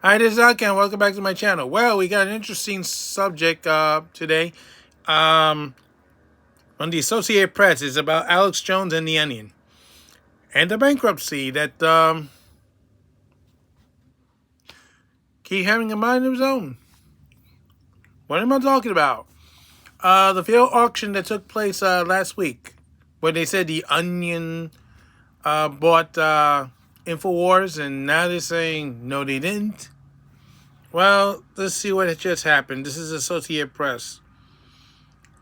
Hi, this is Alkan. Welcome back to my channel. Well, we got an interesting subject today um, on the Associated Press. It's about Alex Jones and the Onion and the bankruptcy that keep having a mind of his own. What am I talking about? The failed auction that took place last week, where they said the Onion bought Infowars, and now they're saying no, they didn't. Well, let's see what just happened. This is Associated Press.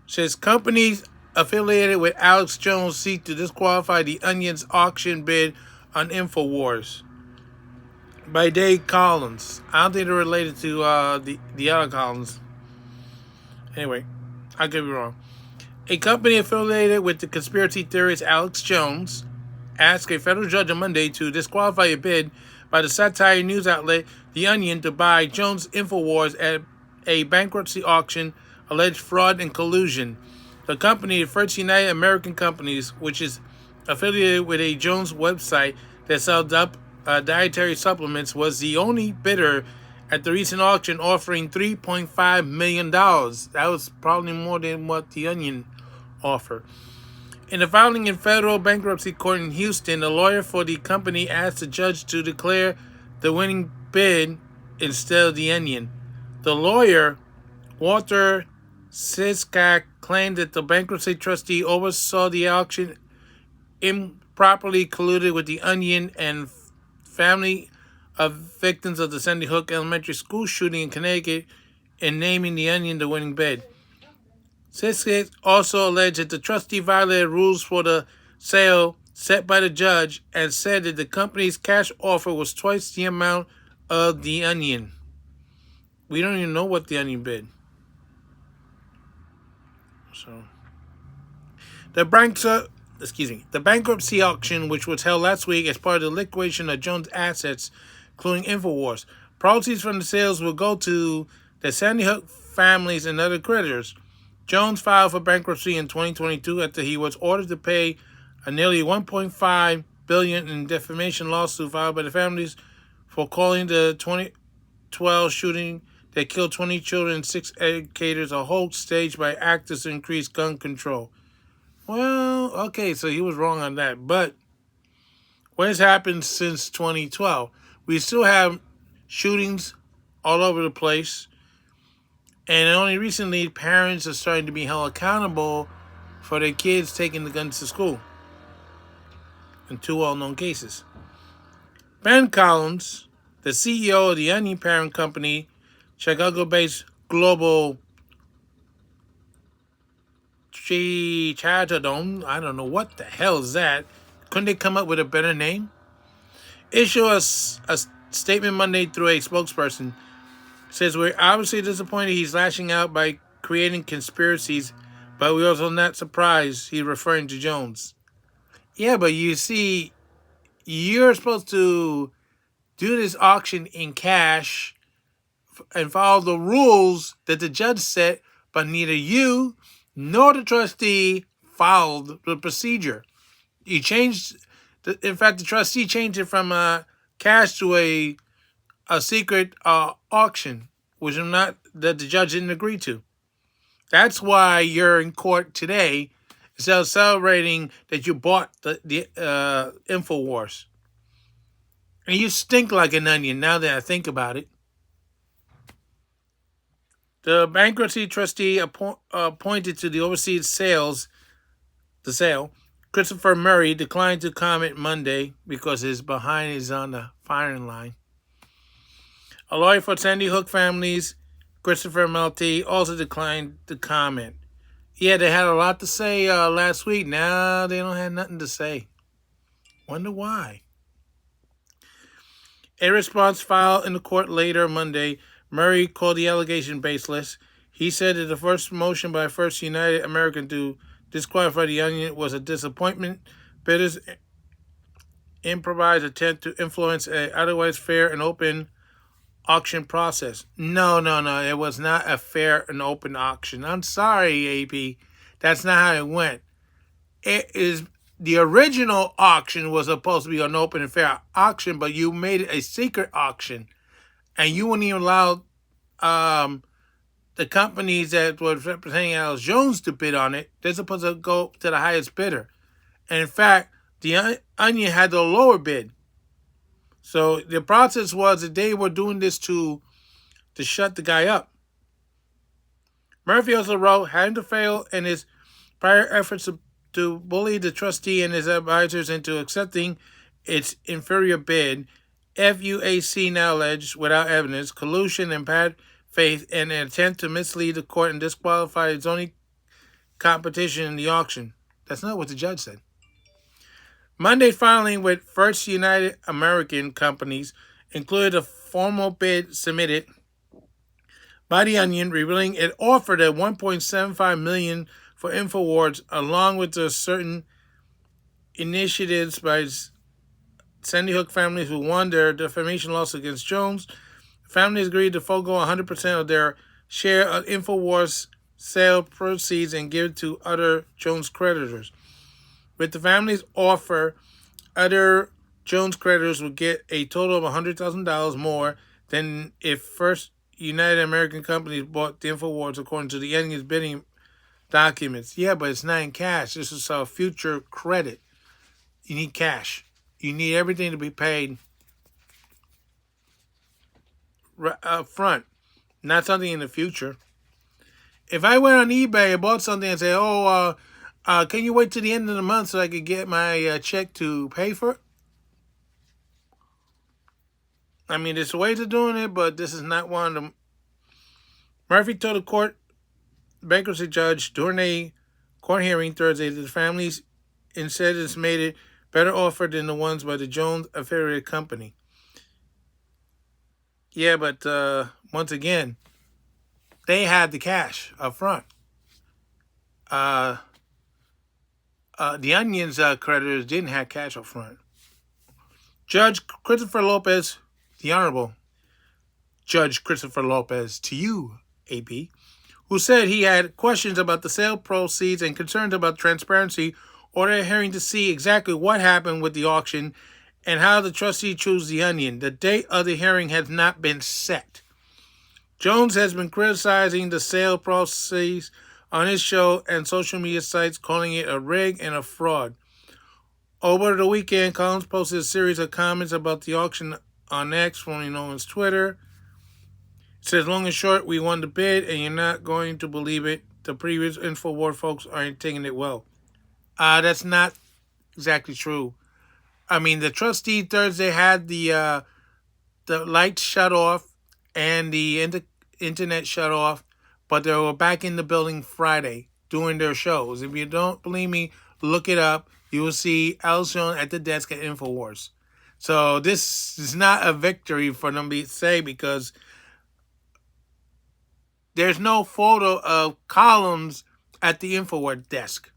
Says companies affiliated with Alex Jones seek to disqualify the Onion's auction bid on Infowars. By Dave Collins. I don't think they're related to the other Collins. Anyway, I could be wrong. A company affiliated with the conspiracy theorist Alex Jones asked a federal judge on Monday to disqualify a bid by the satire news outlet The Onion to buy Jones Infowars at a bankruptcy auction, alleged fraud and collusion. The company, First United American Companies, which is affiliated with a Jones website that sells dietary supplements, was the only bidder at the recent auction, offering $3.5 million. That was probably more than what the Onion offered. In a filing in federal bankruptcy court in Houston, a lawyer for the company asked the judge to declare the winning bid instead of the Onion. The lawyer, Walter Siskak, claimed that the bankruptcy trustee oversaw the auction, improperly colluded with the Onion and family of victims of the Sandy Hook Elementary School shooting in Connecticut in naming the Onion the winning bid. Siskak also alleged that the trustee violated rules for the sale set by the judge and said that the company's cash offer was twice the amount of the Onion. We don't even know what the Onion bid. So, the bankruptcy auction, which was held last week as part of the liquidation of Jones' assets, including Infowars. Proceeds from the sales will go to the Sandy Hook families and other creditors. Jones filed for bankruptcy in 2022 after he was ordered to pay a nearly $1.5 billion in defamation lawsuit filed by the families for calling the 2012 shooting that killed 20 children and 6 educators a hoax staged by actors to increase gun control. Well, okay, so he was wrong on that. But what has happened since 2012? We still have shootings all over the place. And only recently, parents are starting to be held accountable for their kids taking the guns to school. In 2 well-known cases. Ben Collins, the CEO of the Onion parent company, Chicago-based Global Chatadome, I don't know what the hell is that. Couldn't they come up with a better name? Issued a statement Monday through a spokesperson. Says, we're obviously disappointed he's lashing out by creating conspiracies, but we're also not surprised he's referring to Jones. Yeah, but you see, you're supposed to do this auction in cash and follow the rules that the judge set, but neither you nor the trustee followed the procedure. You changed, in fact, the trustee changed it from cash to a secret auction, which that the judge didn't agree to. That's why you're in court today, instead of celebrating that you bought the Infowars. And you stink like an onion now that I think about it. The bankruptcy trustee appointed to the overseas the sale, Christopher Murray, declined to comment Monday because his behind is on the firing line. A lawyer for Sandy Hook families, Christopher Melty, also declined to comment. Yeah, they had a lot to say last week. Now they don't have nothing to say. Wonder why. A response filed in the court later Monday, Murray called the allegation baseless. He said that the first motion by First United American to disqualify the Onion was a disappointment. Bidders' improvised attempt to influence an otherwise fair and open auction process. No. It was not a fair and open auction. I'm sorry, AP. That's not how it went. It is the original auction was supposed to be an open and fair auction, but you made it a secret auction. and you wouldn't even allow the companies that was representing Alex Jones to bid on it. They're supposed to go to the highest bidder. And in fact, the Onion had the lower bid. So the process was that they were doing this to shut the guy up. Murphy also wrote, having to fail in his prior efforts to bully the trustee and his advisors into accepting its inferior bid, FUAC now alleged, without evidence, collusion and bad faith in an attempt to mislead the court and disqualify its only competition in the auction. That's not what the judge said. Monday filing with First United American Companies included a formal bid submitted by the Onion, revealing it offered at $1.75 million for Infowars, along with the certain initiatives by Sandy Hook families who won their defamation lawsuit against Jones. Families agreed to forego 100% of their share of Infowars sale proceeds and give it to other Jones creditors. With the families' offer, other Jones creditors would get a total of $100,000 more than if First United American Companies bought the Infowars, according to the Onion's bidding documents. Yeah, but it's not in cash. This is a future credit. You need cash. You need everything to be paid up front, not something in the future. If I went on eBay and bought something and said, can you wait till the end of the month so I could get my check to pay for it? I mean, there's ways of doing it, but this is not one of them. Murphy told the bankruptcy judge during a court hearing Thursday that the families instead has made it better offer than the ones by the Jones affiliated company. Yeah, but once again, they had the cash up front. The Onion's creditors didn't have cash up front. Judge Christopher Lopez, the Honorable Judge Christopher Lopez, to you, AP, who said he had questions about the sale proceeds and concerns about transparency, ordered a hearing to see exactly what happened with the auction and how the trustee chose the Onion. The date of the hearing has not been set. Jones has been criticizing the sale proceeds on his show and social media sites, calling it a rig and a fraud. Over the weekend, Collins posted a series of comments about the auction on X, formerly known as Twitter. It says, long and short, we won the bid, and you're not going to believe it. The previous Infowars folks aren't taking it well. That's not exactly true. I mean, the trustee Thursday had the lights shut off and the internet shut off, but they were back in the building Friday doing their shows. If you don't believe me, look it up. You will see Alex Jones at the desk at Infowars. So this is not a victory for them to say, because there's no photo of Collins at the Infowars desk.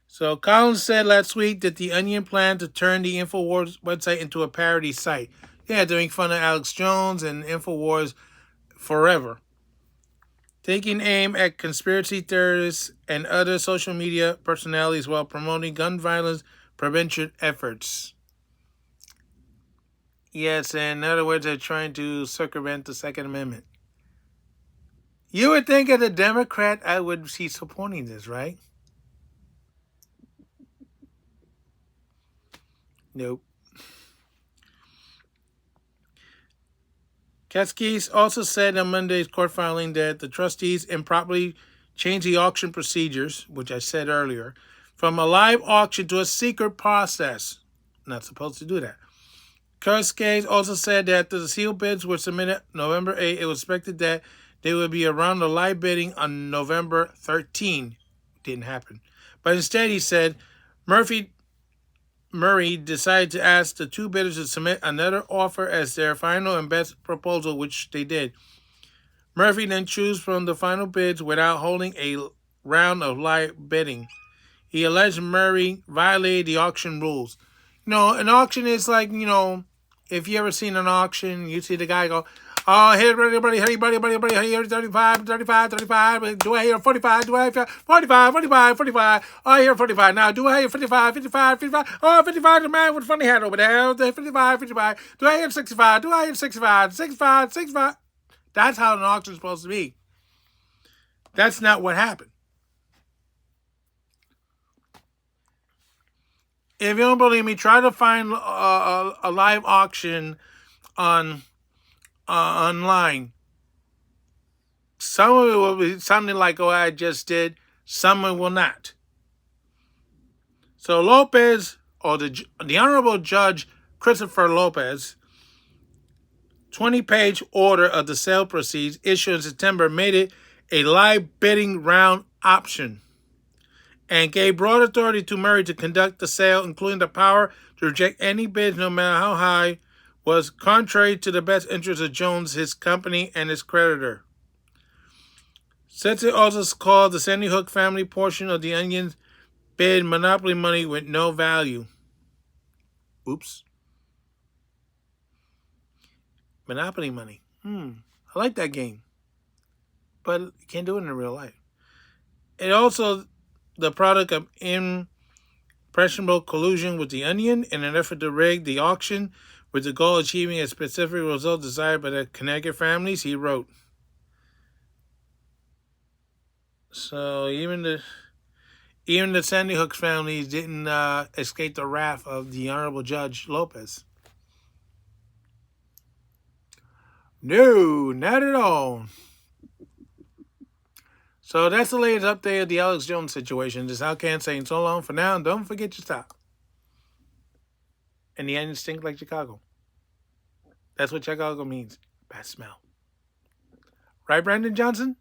So Collins said last week that the Onion planned to turn the Infowars website into a parody site. Yeah, they're making fun of Alex Jones and Infowars forever, taking aim at conspiracy theorists and other social media personalities while promoting gun violence prevention efforts. Yes, in other words, they're trying to circumvent the Second Amendment. You would think as a Democrat I would be supporting this, right? Nope. Cascades also said on Monday's court filing that the trustees improperly changed the auction procedures, which I said earlier, from a live auction to a secret process. Not supposed to do that. Cascades also said that the sealed bids were submitted November 8. It was expected that they would be around the live bidding on November 13. Didn't happen. But instead, he said, Murray decided to ask the two bidders to submit another offer as their final and best proposal, which they did. Murphy then chose from the final bids without holding a round of live bidding. He alleged Murray violated the auction rules. You know, an auction is like, if you ever seen an auction, you see the guy go, Oh, here, everybody, here, here, 35. Do I hear 45? Do I hear 45? Oh, I hear 45. Now, do I hear 55? Oh, 55, the man with the funny hat over there. 55. Do I hear 65? Do I hear 65? 65. That's how an auction is supposed to be. That's not what happened. If you don't believe me, try to find a live auction on online. Some of it will be something like what I just did. Some of it will not. So Lopez, or the Honorable Judge Christopher Lopez, 20-page order of the sale proceeds issued in September made it a live bidding round option and gave broad authority to Murray to conduct the sale, including the power to reject any bids no matter how high, was contrary to the best interests of Jones, his company, and his creditor. Since it also called the Sandy Hook family portion of the Onion's bid monopoly money with no value. Oops. Monopoly money. I like that game. But you can't do it in real life. It also the product of impressionable collusion with the Onion in an effort to rig the auction with the goal of achieving a specific result desired by the Connecticut families, he wrote. So even the Sandy Hook families didn't escape the wrath of the Honorable Judge Lopez. No, not at all. So that's the latest update of the Alex Jones situation. This is Al Can saying so long for now, and don't forget your stop. And the onions stink like Chicago. That's what Chicago means. Bad smell. Right, Brandon Johnson?